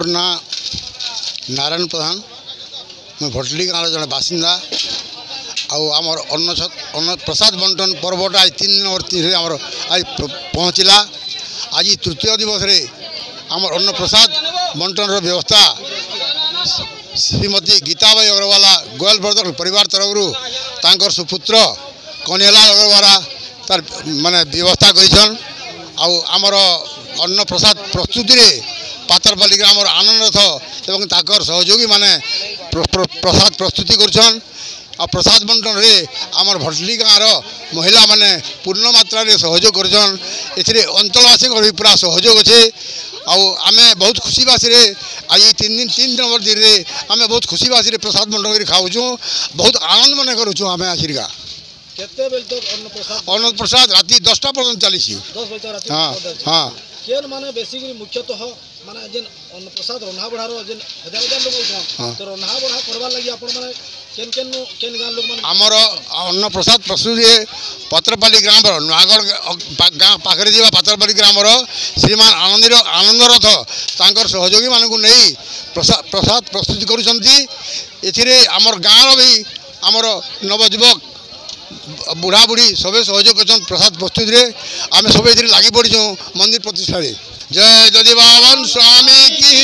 मोर ना नारायण प्रधान मैं भटली गाँव जड़े बासिंदा आमर अन्न प्रसाद बंटन पर्वटा आज 3 नंबर 3 आमर आज पहुँचला। आज तृतीय दिवस रे आमर अन्न प्रसाद बंटन व्यवस्था श्रीमती गीताबाई अग्रवाला गोयल ब्रदर परिवार तरफ सुपुत्र कन्हैयालाल अग्रवाला तार माने व्यवस्था करिछन। आमर अन्न प्रसाद प्रस्तुति रे पातरपल्ली ग्रामर आनंद रथ एवं ताकर सहयोगी माने प्रसाद प्रस्तुति करछन। आ प्रसाद बंटन रे आमर भटली गाँव महिला माने पूर्ण मात्रा रे सहयोग करछन। एथिरे अंचलवासी भी पूरा सहयोग अच्छे। आमे बहुत खुशीबासी रे आज 3 नंबर दिन रे आमे बहुत खुशीबासी रे प्रसाद बंटन कर खाऊँ बहुत आनंद मन करूँ। आमे आशीर्गा अन्न प्रसाद राति 10टा पर्यंत चली। 10 बजे राति। हाँ हाँ केन माने बेसिकली मुख्यतः माने जेन अन्न प्रसाद रन्हा बढार जेन हजार हजार लोग होथन तो रन्हा बढा करबा लागि आपण माने केन गां लोग माने आमर अन्न प्रसाद प्रस्तुति पत्रपल्ली ग्राम नुआगढ़ गाँ पाखरे जीवा पत्रपल्ली ग्रामर श्रीमान आनंद रथ तांकर सहयोगी मानकु नहीं प्रसाद प्रस्तुति करुछंती। एथिरे आमर गाँव भी आमर नवजुवक बुढ़ा बुढ़ी सबे सहयोग कर प्रसाद प्रस्तुति रे आमे सबे लगी पड़ीछू मंदिर प्रतिष्ठा। जय दधिवामन स्वामी की